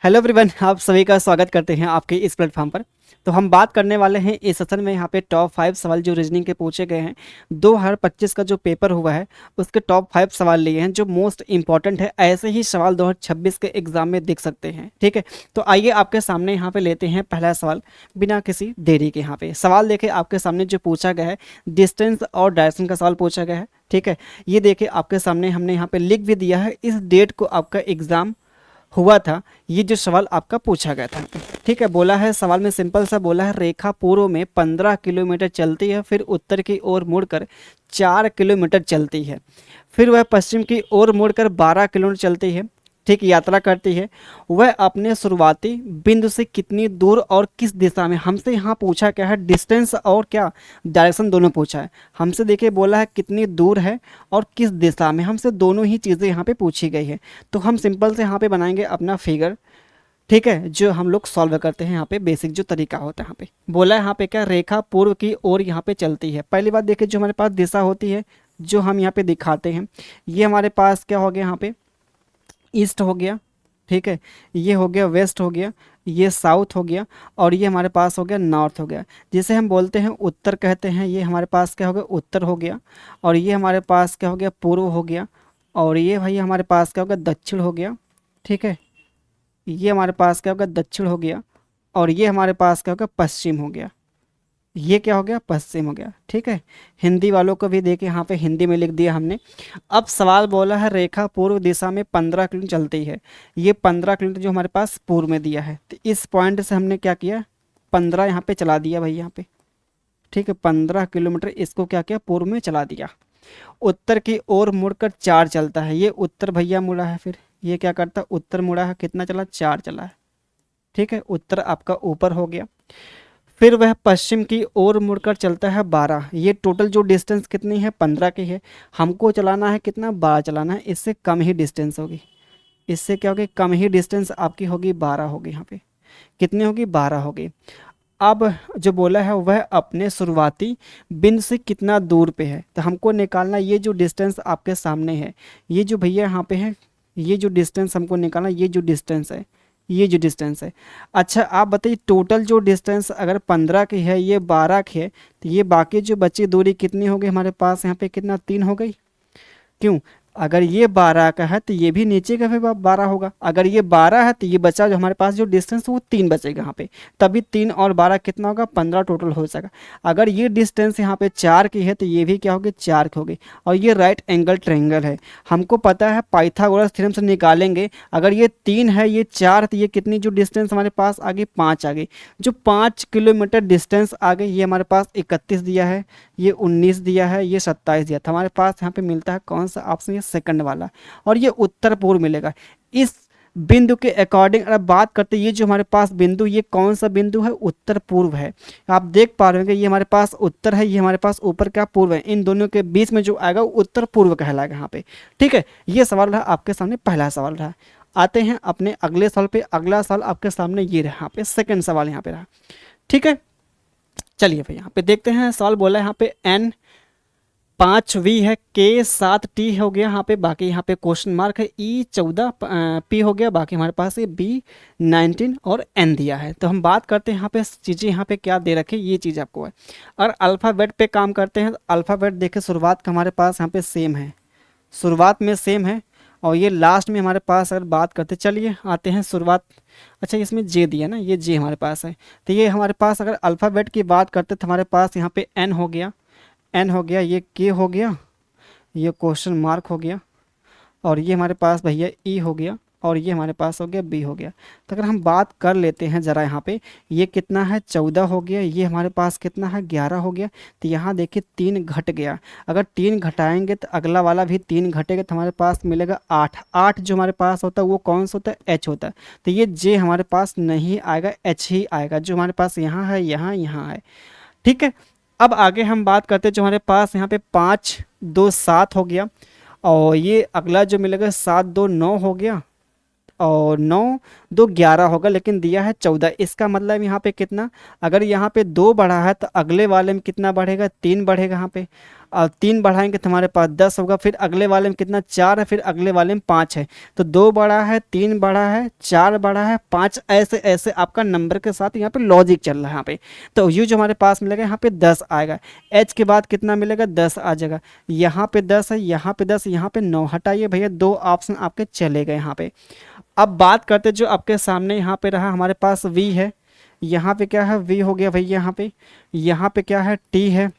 Hello everyone, आप सभी का स्वागत करते हैं आपके इस प्लेटफॉर्म पर। तो हम बात करने वाले हैं इस सेशन में यहाँ पे टॉप 5 सवाल जो रीजनिंग के पूछे गए हैं। 2025 का जो पेपर हुआ है उसके टॉप 5 सवाल लिए हैं जो मोस्ट इंपॉर्टेंट है। ऐसे ही सवाल 2026 के एग्जाम में देख सकते हैं। ठीक है, तो आइए आपके सामने यहाँ पे लेते हैं पहला सवाल बिना किसी देरी के। यहाँ पे सवाल देखे आपके सामने जो पूछा गया है, डिस्टेंस और डायरेक्शन का सवाल पूछा गया है। ठीक है, ये देखिए आपके सामने हमने यहाँ पे लिख भी दिया है इस डेट को आपका एग्जाम हुआ था। ये जो सवाल आपका पूछा गया था, ठीक है, बोला है सवाल में सिंपल सा बोला है, रेखा पूर्व में 15 किलोमीटर चलती है, फिर उत्तर की ओर मुड़कर 4 किलोमीटर चलती है, फिर वह पश्चिम की ओर मुड़कर 12 किलोमीटर चलती है। ठीक, यात्रा करती है। वह अपने शुरुआती बिंदु से कितनी दूर और किस दिशा में, हमसे यहाँ पूछा क्या है, डिस्टेंस और क्या डायरेक्शन दोनों पूछा है। हमसे देखिए बोला है कितनी दूर है और किस दिशा में, हमसे दोनों ही चीज़ें यहाँ पे पूछी गई है। तो हम सिंपल से यहाँ पे बनाएंगे अपना फिगर। ठीक है, जो हम लोग सॉल्व करते हैं यहाँ पे बेसिक जो तरीका होता है। यहाँ पे बोला है यहाँ पे क्या, रेखा पूर्व की ओर यहाँ पे चलती है। पहली बात देखिए जो हमारे पास दिशा होती है जो हम यहाँ पे दिखाते हैं, ये हमारे पास क्या हो गया, यहाँ पे ईस्ट हो गया। ठीक है, ये हो गया वेस्ट हो गया, ये साउथ हो गया, और ये हमारे पास हो गया नॉर्थ हो गया। जिसे हम बोलते हैं उत्तर कहते हैं, ये हमारे पास क्या हो गया, उत्तर हो गया। और ये हमारे पास क्या हो गया, पूर्व हो गया। और ये भाई हमारे पास क्या हो गया, दक्षिण हो गया। ठीक है, ये हमारे पास क्या हो गया, दक्षिण हो गया। और ये हमारे पास क्या हो गया, पश्चिम हो गया। ये क्या हो गया, पश्चिम हो गया। ठीक है, हिंदी वालों को भी देखिए यहाँ पे हिंदी में लिख दिया हमने। अब सवाल बोला है रेखा पूर्व दिशा में 15 किलोमीटर चलती है। ये 15 किलोमीटर जो हमारे पास पूर्व में दिया है, तो इस पॉइंट से हमने क्या किया, 15 यहाँ पे चला दिया भाई यहाँ पे। ठीक है, 15 किलोमीटर इसको क्या किया, पूर्व में चला दिया। उत्तर की ओर मुड़कर 4 चलता है, ये उत्तर भैया मुड़ा है, फिर ये क्या करता है, उत्तर मुड़ा है, कितना चला, 4 चला है। ठीक है, उत्तर आपका ऊपर हो गया। फिर वह पश्चिम की ओर मुड़कर चलता है 12। ये टोटल जो डिस्टेंस कितनी है, 15 की है। हमको चलाना है कितना, 12 चलाना है। इससे कम ही डिस्टेंस होगी, इससे क्या होगी, कम ही डिस्टेंस आपकी होगी, 12 होगी। यहाँ पे कितनी होगी, 12 होगी। अब जो बोला है वह अपने शुरुआती बिंदु से कितना दूर पे है, तो हमको निकालना ये जो डिस्टेंस आपके सामने है, ये जो भैया यहाँ पे है, ये जो डिस्टेंस हमको निकालना, ये जो डिस्टेंस है, ये जो डिस्टेंस है। अच्छा आप बताइए टोटल जो डिस्टेंस अगर 15 की है, ये 12 की है, तो ये बाकी जो बची दूरी कितनी हो गई हमारे पास, यहाँ पे कितना, 3 हो गई। क्यों, अगर ये 12 का है तो ये भी नीचे का भी 12 होगा। अगर ये 12 है तो ये बचा जो हमारे पास जो डिस्टेंस वो 3 बचेगा यहाँ पे, तभी 3 और 12 कितना होगा, 15 टोटल हो जाएगा। अगर ये डिस्टेंस यहाँ पे 4 की है तो ये भी क्या होगी, 4 की होगी। और ये राइट एंगल ट्रायंगल है, हमको पता है पाइथागोरस थ्योरम से निकालेंगे। अगर ये 3 है, ये 4, तो ये कितनी जो डिस्टेंस हमारे पास आ गई, 5 आ गई। जो 5 किलोमीटर डिस्टेंस आ गई, ये हमारे पास 31 दिया है, ये 19 दिया है, ये 27 दिया था। हमारे पास यहाँ पे मिलता है कौन सा ऑप्शन, ये सेकंड वाला। और ये उत्तर पूर्व मिलेगा। इस बिंदु के अकॉर्डिंग अगर बात करते हैं, ये जो हमारे पास बिंदु, ये कौन सा बिंदु है, उत्तर पूर्व है। आप देख पा रहे होंगे ये हमारे पास उत्तर है, ये हमारे पास ऊपर क्या, पूर्व है। इन दोनों के बीच में जो आएगा वो उत्तर पूर्व कहलाएगा यहाँ पे। ठीक है, ये सवाल रहा आपके सामने, पहला सवाल रहा। आते हैं अपने अगले सवाल पे। अगला सवाल आपके सामने ये रहा, यहाँ पे सेकंड सवाल यहाँ पे रहा। ठीक है, चलिए भाई यहाँ पे देखते हैं। सवाल बोला है यहाँ पे एन 5 वी है, के 7 टी हो गया यहाँ पे, बाकी यहाँ पे क्वेश्चन मार्क है, ई 14 पी हो गया, बाकी हमारे पास ये बी 19 और एन दिया है। तो हम बात करते हैं यहाँ पे चीज़ें, यहाँ पे क्या दे रखे, ये चीज़ आपको है। और अल्फ़ाबेट पे काम करते हैं, तो अल्फ़ाबेट देखे शुरुआत का हमारे पास यहाँ पे सेम है, शुरुआत में सेम है। और ये लास्ट में हमारे पास अगर बात करते, चलिए आते हैं शुरुआत। अच्छा इसमें जे दिया ना, ये जे हमारे पास है। तो ये हमारे पास अगर अल्फ़ाबेट की बात करते तो हमारे पास यहाँ पे एन हो गया, एन हो गया, ये के हो गया, ये क्वेश्चन मार्क हो गया, और ये हमारे पास भैया ई हो गया, और ये हमारे पास हो गया बी हो गया। तो अगर हम बात कर लेते हैं ज़रा यहाँ पे, ये कितना है, 14 हो गया, ये हमारे पास कितना है, 11 हो गया। तो यहाँ देखिए 3 घट गया। अगर 3 घटाएंगे तो अगला वाला भी 3 घटेगा, तो हमारे पास मिलेगा 8। 8 जो हमारे पास होता है वो कौन सा होता है, एच होता है। तो ये जे हमारे पास नहीं आएगा, एच ही आएगा, जो हमारे पास यहाँ है, यहाँ यहाँ है। ठीक है, अब आगे हम बात करते हैं जो हमारे पास यहाँ पे 5 2 7 हो गया, और ये अगला जो मिलेगा 7 2 9 हो गया, और 9 2 11 होगा, लेकिन दिया है 14। इसका मतलब यहाँ पे कितना, अगर यहाँ पे 2 बढ़ा है तो अगले वाले में कितना बढ़ेगा, 3 बढ़ेगा यहाँ पे। 3 बढ़ाएंगे तो हमारे पास 10 होगा, फिर अगले वाले में कितना 4 है, फिर अगले वाले में 5 है, तो 2 बढ़ा है, 3 बढ़ा है, 4 बढ़ा है, 5, ऐसे ऐसे आपका नंबर के साथ यहाँ पे लॉजिक चल रहा है यहाँ पे। तो यू जो हमारे पास मिलेगा यहाँ पे 10 आएगा, एच के बाद कितना मिलेगा 10 आ जाएगा, यहाँ पे 10 है, यहाँ पे 10, यहाँ पे 9, हटाइए भैया 2 ऑप्शन आपके चले गए यहाँ पे। अब बात करते जो आपके सामने यहाँ पे रहा हमारे पास वी है, यहाँ पे क्या है वी हो गया भैया, यहाँ पे क्या है टी है,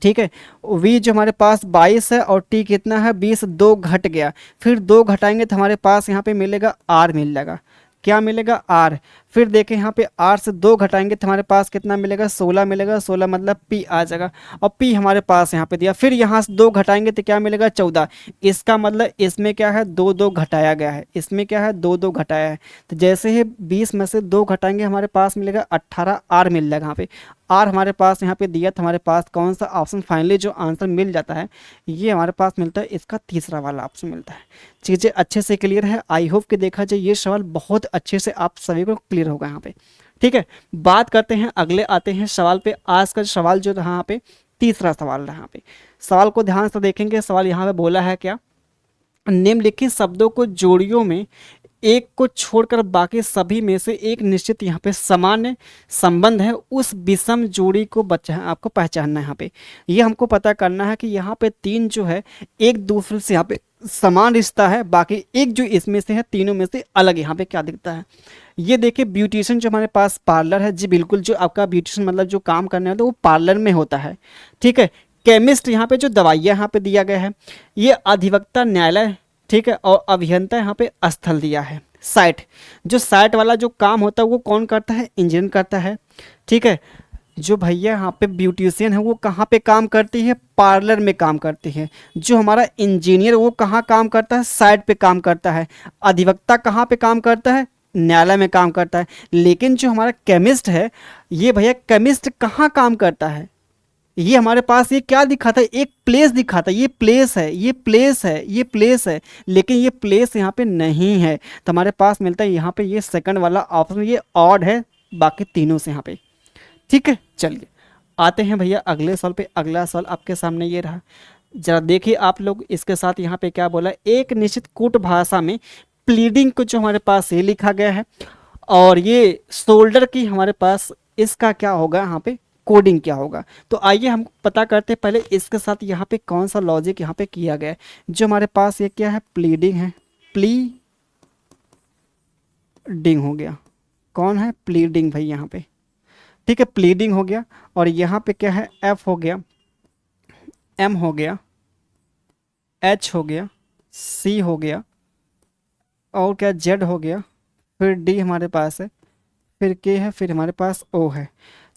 ठीक है। वी जो हमारे पास 22 है और टी कितना है 20, 2 घट गया, फिर 2 घटाएंगे तो हमारे पास यहाँ पे मिलेगा आर मिल जाएगा, क्या मिलेगा आर। फिर देखें यहाँ पे आर से 2 घटाएंगे तो हमारे पास कितना मिलेगा 16 मिलेगा, 16 मतलब पी आ जाएगा, और पी हमारे पास यहाँ पे दिया, फिर यहाँ से 2 घटाएंगे तो क्या मिलेगा 14, इसका मतलब इसमें क्या है 2 2 घटाया गया है, इसमें क्या है 2 2 घटाया है, तो जैसे ही 20 में से 2 घटाएंगे हमारे पास मिलेगा 18, आर मिल जाएगा यहाँ पे। आर हमारे पास यहाँ पे दिया, तो हमारे पास कौन सा ऑप्शन फाइनली जो आंसर मिल जाता है ये हमारे पास मिलता है, इसका तीसरा वाला ऑप्शन मिलता है। चीज़ें अच्छे से क्लियर है, आई होप कि देखा जाए ये सवाल बहुत अच्छे से आप सभी को क्लियर होगा यहाँ पे, ठीक है। बात करते हैं अगले, आते हैं सवाल पे। आज का सवाल जो रहा यहाँ पे तीसरा सवाल रहा यहाँ पे, सवाल को ध्यान से देखेंगे। सवाल यहाँ पे बोला है क्या, निम्नलिखित शब्दों को जोड़ियों में एक को छोड़कर बाकी सभी में से एक निश्चित यहाँ पे सामान्य संबंध है, उस विषम जोड़ी को आपको पहचानना है। यहाँ पे ये हमको पता करना है कि यहाँ पे 3 जो है एक दूसरे से यहाँ पे समान रिश्ता है, बाकी एक जो इसमें से है तीनों में से अलग यहाँ पे क्या दिखता है। ये देखिए ब्यूटिशियन जो हमारे पास पार्लर है, जी बिल्कुल, जो आपका ब्यूटिशियन मतलब जो काम करने वाला वो पार्लर में होता है, ठीक है। केमिस्ट यहाँ पे जो दवाइयाँ यहाँ पे दिया गया है, ये अधिवक्ता न्यायालय, ठीक है, और अभियंता यहाँ पे स्थल दिया है। साइट, जो साइट वाला जो काम होता है वो कौन करता है, इंजीनियर करता है, ठीक है। जो भैया यहाँ पे ब्यूटिशियन है वो कहाँ पे काम करती है, पार्लर में काम करती है। जो हमारा इंजीनियर वो कहाँ काम करता है, साइट पे काम करता है। अधिवक्ता कहाँ पे काम करता है, न्यायालय में काम करता है। लेकिन जो हमारा केमिस्ट है, ये भैया केमिस्ट कहाँ काम करता है, ये हमारे पास ये क्या दिखा था, एक प्लेस दिखा था, ये प्लेस है, ये प्लेस है, ये प्लेस है, लेकिन ये प्लेस यहाँ पे नहीं है, तो हमारे पास मिलता है यहाँ पे ये सेकंड वाला ऑप्शन, ये ऑड है बाकी तीनों से यहाँ पे, ठीक है। चलिए आते हैं भैया अगले सवाल पे। अगला सवाल आपके सामने ये रहा, जरा देखिए आप लोग इसके साथ यहाँ पे क्या बोला, एक निश्चित कूट भाषा में प्लीडिंग को जो हमारे पास ये लिखा गया है, और ये शोल्डर की हमारे पास इसका क्या होगा यहाँ पे कोडिंग क्या होगा। तो आइए हम पता करते हैं पहले इसके साथ यहाँ पे कौन सा लॉजिक यहाँ पे किया गया है। जो हमारे पास ये क्या है प्लीडिंग है, प्लीडिंग हो गया, कौन है प्लीडिंग भाई यहाँ पे, ठीक है, प्लीडिंग हो गया। और यहाँ पे क्या है एफ हो गया, एम हो गया, एच हो गया, सी हो गया, और क्या जेड हो गया, फिर डी हमारे पास है, फिर के है, फिर हमारे पास ओ है।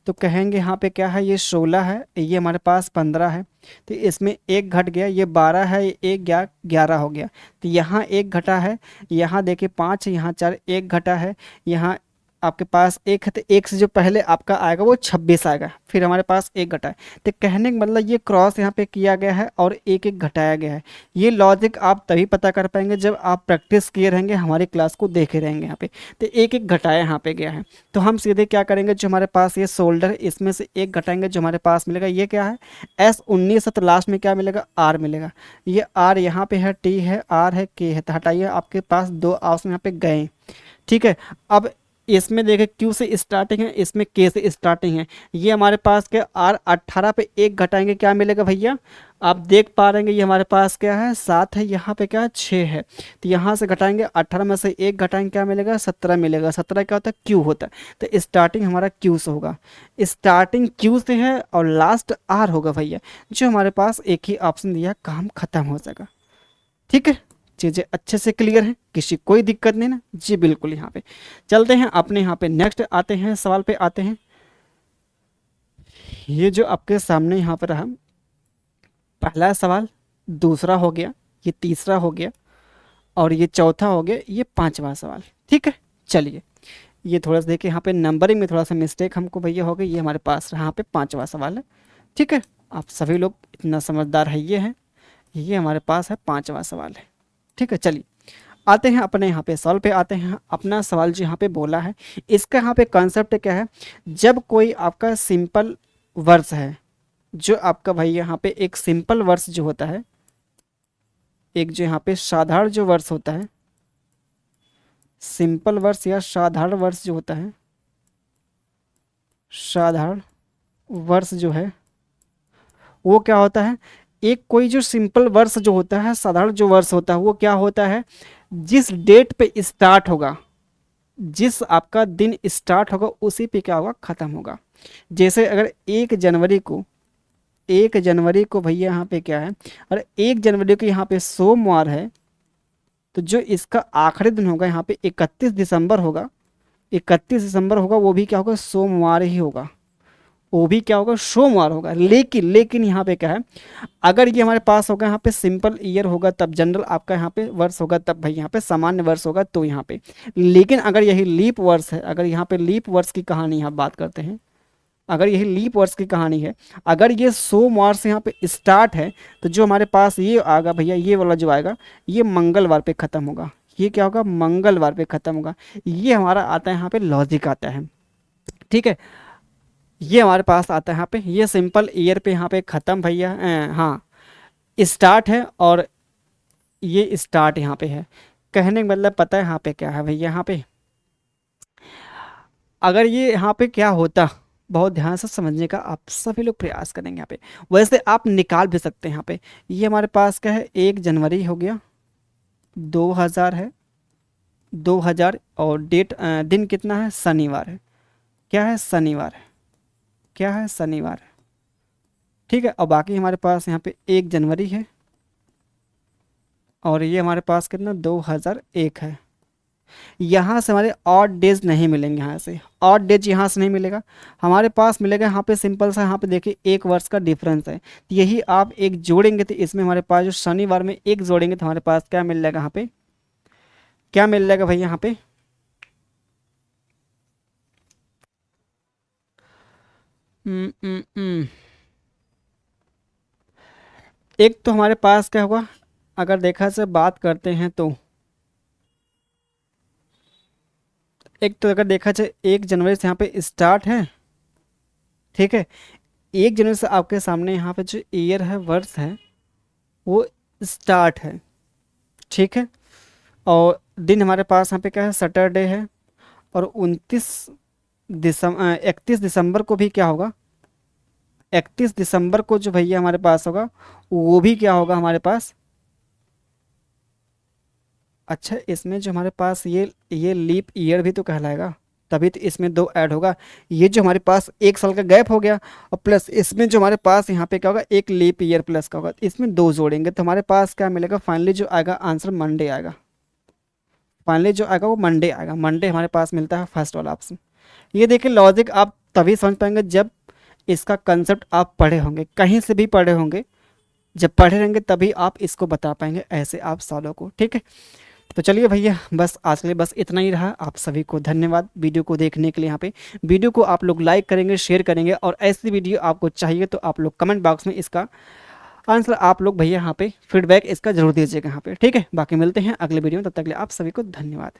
तो कहेंगे यहाँ पे क्या है, ये 16 है, ये हमारे पास 15 है, तो इसमें एक घट गया, ये 12 है, ये एक 11 हो गया, तो यहाँ एक घटा है, यहाँ देखिए 5 है, यहाँ 4, एक घटा है, यहाँ आपके पास एक है, तो एक से जो पहले आपका आएगा वो 26 आएगा, फिर हमारे पास एक घटा है। तो कहने का मतलब ये क्रॉस यहाँ पे किया गया है और एक एक घटाया गया है। ये लॉजिक आप तभी पता कर पाएंगे जब आप प्रैक्टिस किए रहेंगे, हमारी क्लास को देखे रहेंगे यहाँ पे। तो एक एक घटाया यहाँ पे गया है, तो हम सीधे क्या करेंगे, जो हमारे पास ये शोल्डर इसमें से एक घटाएंगे, जो हमारे पास मिलेगा ये क्या है S19 है, तो लास्ट में क्या मिलेगा आर मिलेगा। ये आर यहाँ पे है, टी है, आर है, के है, तो हटाइए, आपके पास 2 ऑप्शन यहाँ पे गए, ठीक है। अब इसमें देखें क्यू से स्टार्टिंग है, इसमें के से स्टार्टिंग है, ये हमारे पास क्या आर 18 पे एक घटाएंगे क्या मिलेगा भैया, आप देख पा रहे हैं ये हमारे पास क्या है 7 है, यहाँ पे क्या है 6 है, तो यहाँ से घटाएंगे 18 में से एक घटाएंगे क्या मिलेगा 17 मिलेगा। 17 क्या होता है क्यू होता है, तो स्टार्टिंग हमारा क्यू से होगा, स्टार्टिंग क्यू से है और लास्ट आर होगा भैया। जो हमारे पास एक ही ऑप्शन दिया, काम खत्म हो जाएगा, ठीक है। चीज़ें अच्छे से क्लियर हैं, किसी कोई दिक्कत नहीं ना, जी बिल्कुल। यहाँ पे चलते हैं अपने यहाँ पे नेक्स्ट आते हैं सवाल पे आते हैं। ये जो आपके सामने यहाँ पर रहा पहला सवाल, दूसरा हो गया, ये तीसरा हो गया, और ये चौथा हो गया, ये पांचवा सवाल, ठीक है। चलिए ये थोड़ा सा देखिए, यहाँ पे नंबरिंग में थोड़ा सा मिस्टेक हमको भैया हो गई, ये हमारे पास यहाँ पे पांचवा सवाल है, ठीक है। आप सभी लोग इतना समझदार है, ये हमारे पास है पांचवा सवाल है, ठीक है। चलिए आते हैं अपने यहाँ पे सवाल पे आते हैं। अपना सवाल जो यहाँ पे बोला है, इसका यहाँ पे कॉन्सेप्ट क्या है, जब कोई आपका सिंपल वर्ड्स है, जो आपका भाई यहाँ पे एक सिंपल वर्ष जो होता है, एक जो यहाँ पे साधारण जो वर्ष होता है, सिंपल वर्ष या साधारण वर्ष जो होता है, साधारण वर्ष जो है वो क्या होता है, एक कोई जो सिंपल वर्ष जो होता है, साधारण जो वर्ष होता है वो क्या होता है, जिस डेट पे स्टार्ट होगा, जिस आपका दिन स्टार्ट होगा उसी पे क्या होगा, खत्म होगा। जैसे अगर 1 जनवरी को, 1 जनवरी को भैया यहाँ पे क्या है, और 1 जनवरी को यहाँ पे सोमवार है, तो जो इसका आखिरी दिन होगा यहाँ पे 31 दिसंबर होगा, 31 दिसंबर होगा, वो भी क्या होगा, सोमवार ही होगा, वो भी क्या होगा, सोमवार होगा। लेकिन यहाँ पे क्या है, अगर ये हमारे पास होगा यहाँ पे सिंपल ईयर होगा तब, जनरल आपका यहाँ पे वर्ष होगा तब भाई यहाँ पे सामान्य वर्ष होगा तो यहाँ पे। लेकिन अगर यही लीप वर्ष है, अगर यहाँ पे लीप वर्ष की कहानी यहाँ बात करते हैं, अगर यही लीप वर्ष की कहानी है, अगर ये सोमवार से यहाँ पे स्टार्ट है, तो जो हमारे पास ये आएगा भैया, ये वाला जो आएगा ये मंगलवार पे ख़त्म होगा, ये क्या होगा, मंगलवार पे ख़त्म होगा। ये हमारा आता है यहाँ पे लॉजिक आता है, ठीक है। ये हमारे पास आता है यहाँ पे, ये सिंपल ईयर पे यहाँ पे ख़त्म भैया, हाँ स्टार्ट है, और ये स्टार्ट यहाँ पे है। कहने का मतलब पता है यहाँ पे क्या है भैया, यहाँ पे अगर ये यहाँ पे क्या होता, बहुत ध्यान से समझने का आप सभी लोग प्रयास करेंगे यहाँ पे। वैसे आप निकाल भी सकते हैं यहाँ पे, ये हमारे पास क्या है, 1 जनवरी हो गया, 2000 है, 2000, और डेट दिन कितना है, शनिवार है, क्या है, शनिवार है, क्या है, शनिवार है, ठीक है। और बाकी हमारे पास यहाँ पे 1 जनवरी है, और ये हमारे पास कितना, 2001 है। यहाँ से हमारे ऑड डेज नहीं मिलेंगे, यहाँ से ऑड डेज यहाँ से नहीं मिलेगा, हमारे पास मिलेगा यहाँ पे सिंपल सा, यहाँ पे देखिए 1 वर्ष का डिफरेंस है, तो यही आप एक जोड़ेंगे तो इसमें हमारे पास जो शनिवार में 1 जोड़ेंगे तो हमारे पास क्या मिल जाएगा, यहाँ पे क्या मिल जाएगा भाई, यहाँ पे हम्म, हम्म, एक तो हमारे पास क्या होगा, अगर देखा से बात करते हैं तो, एक तो अगर देखा जाए 1 जनवरी से यहाँ पे स्टार्ट है, ठीक है, 1 जनवरी से आपके सामने यहाँ पे जो ईयर है, वर्ष है, वो स्टार्ट है, ठीक है। और दिन हमारे पास यहाँ पे क्या है, सैटरडे है, और 31 दिसंबर को भी क्या होगा, 31 दिसंबर को जो भैया हमारे पास होगा वो भी क्या होगा हमारे पास, अच्छा इसमें जो हमारे पास ये लीप ईयर भी तो कहलाएगा, तभी तो इसमें 2 ऐड होगा। ये जो हमारे पास 1 साल का गैप हो गया, और प्लस इसमें जो हमारे पास यहाँ पे क्या होगा, एक लीप ईयर प्लस का होगा, इसमें 2 जोड़ेंगे तो हमारे पास क्या मिलेगा, फाइनली जो आएगा आंसर मंडे आएगा, फाइनली जो आएगा वो मंडे आएगा, मंडे हमारे पास मिलता है फर्स्ट वाला ऑप्शन। ये देखिए लॉजिक आप तभी समझ पाएंगे जब इसका कंसेप्ट आप पढ़े होंगे, कहीं से भी पढ़े होंगे, जब पढ़े रहेंगे तभी आप इसको बता पाएंगे ऐसे आप सवालों को, ठीक है। तो चलिए भैया, बस आज के लिए बस इतना ही रहा। आप सभी को धन्यवाद वीडियो को देखने के लिए। यहाँ पे वीडियो को आप लोग लाइक करेंगे, शेयर करेंगे, और ऐसी वीडियो आपको चाहिए तो आप लोग कमेंट बॉक्स में इसका आंसर आप लोग भैया यहाँ पे फीडबैक इसका जरूर दीजिएगा यहाँ पे, ठीक है। बाकी मिलते हैं अगले वीडियो में, तब तक के लिए आप सभी को धन्यवाद।